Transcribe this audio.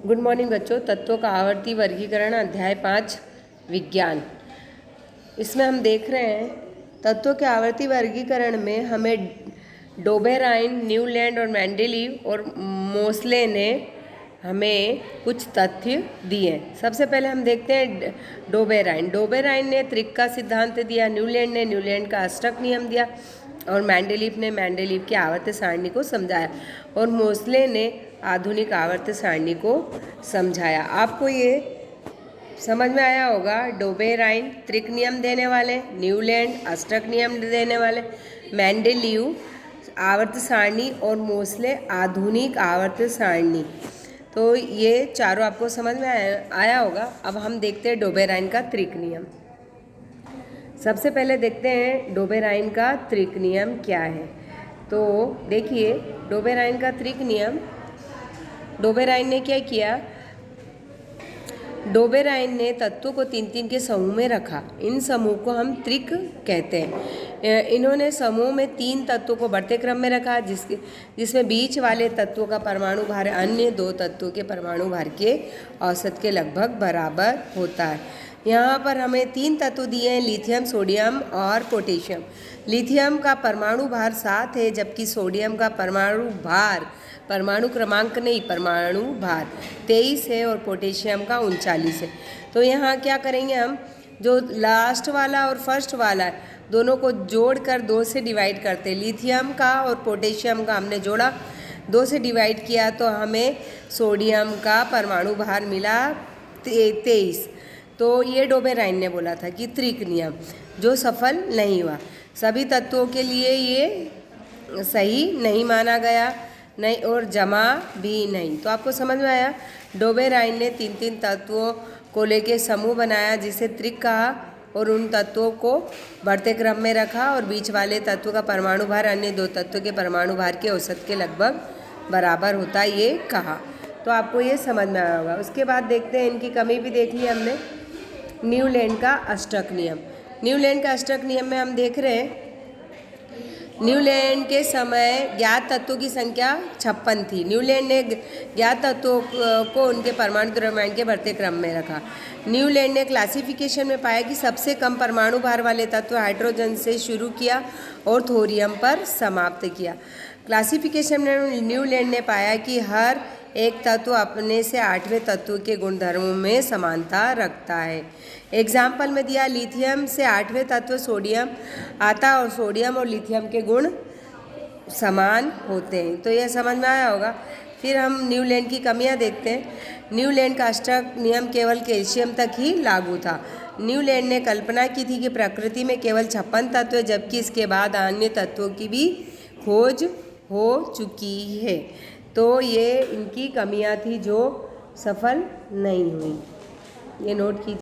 Good morning बच्चों। तत्वों का आवर्ती वर्गीकरण अध्याय 5 विज्ञान। इसमें हम देख रहे हैं तत्वों के आवर्ती वर्गीकरण में हमें डोबेराइन, न्यूलैंड और मेंडेलीव और मोसले ने हमें कुछ तथ्य दिए। सबसे पहले हम देखते हैं डोबेराइन। डोबेराइन ने त्रिक का सिद्धांत दिया, न्यूलैंड ने न्यूलैंड का अष्टक नियम दिया और मेंडेलीव ने मेंडेलीव की आवर्त सारणी को समझाया और मोसले ने आधुनिक आवर्त सारणी को समझाया। आपको ये समझ में आया होगा। डोबेराइन त्रिक नियम देने वाले, न्यूलैंड अष्टक नियम देने वाले, मेंडेलीव आवर्त सारणी और मोसले आधुनिक आवर्त सारणी। तो ये चारों आपको समझ में आया होगा। अब हम देखते हैं डोबेराइन का त्रिक नियम। सबसे पहले देखते हैं डोबेराइन का त्रिक नियम क्या है। तो देखिए डोबेराइन का त्रिक नियम, डोबेराइन ने क्या किया, डोबेराइन ने तत्वों को 3-3 के समूह में रखा। इन समूह को हम त्रिक कहते हैं। इन्होंने समूह में 3 तत्वों को बढ़ते क्रम में रखा, जिसमें बीच वाले तत्वों का परमाणु भार अन्य 2 तत्वों के परमाणु भार के औसत के लगभग बराबर होता है। यहाँ पर हमें 3 तत्व दिए हैं, लिथियम, सोडियम और पोटेशियम। लिथियम का परमाणु भार 7 है, जबकि सोडियम का परमाणु भार, परमाणु क्रमांक नहीं, परमाणु भार 23 है और पोटेशियम का 39 है। तो यहाँ क्या करेंगे हम, जो लास्ट वाला और फर्स्ट वाला है दोनों को जोड़कर 2 से डिवाइड करते हैं। लिथियम का और पोटेशियम का हमने जोड़ा, 2 से डिवाइड किया तो हमें सोडियम का परमाणु भार मिला 23। तो ये डोबेराइन ने बोला था कि त्रिक नियम, जो सफल नहीं हुआ। सभी तत्वों के लिए ये सही नहीं माना गया, नहीं और जमा भी नहीं। तो आपको समझ में आया। डोबेराइन ने 3-3 तत्वों को लेके समूह बनाया जिसे त्रिक कहा और उन तत्वों को बढ़ते क्रम में रखा और बीच वाले तत्व का परमाणु भार अन्य 2 तत्वों के परमाणु भार के औसत के लगभग बराबर होता ये कहा। तो आपको ये समझ में आया होगा। उसके बाद देखते हैं, इनकी कमी भी देख ली हमने। न्यूलैंड का अष्टक नियम। न्यूलैंड का अष्टक नियम में हम देख रहे हैं, न्यूलैंड के समय ज्ञात तत्वों की संख्या 56 थी। न्यूलैंड ने ज्ञात तत्वों को उनके परमाणु द्रव्यमान के बढ़ते क्रम में रखा। न्यूलैंड ने क्लासिफिकेशन में पाया कि सबसे कम परमाणु भार वाले तत्व हाइड्रोजन से शुरू किया और थोरियम पर समाप्त किया। क्लासिफिकेशन में न्यूलैंड ने पाया कि हर एक तत्व अपने से 8वें तत्व के गुणधर्मों में समानता रखता है। एग्जाम्पल में दिया, लिथियम से 8वें तत्व सोडियम आता और सोडियम और लिथियम के गुण समान होते हैं। तो यह समझ में आया होगा। फिर हम न्यूलैंड की कमियां देखते हैं। न्यूलैंड का अष्टक नियम केवल कैल्शियम तक ही लागू था। न्यूलैंड ने कल्पना की थी कि प्रकृति में केवल 56 तत्व, जबकि इसके बाद अन्य तत्वों की भी खोज हो चुकी है। तो ये इनकी कमियां थी जो सफल नहीं हुई। ये नोट कीजिए।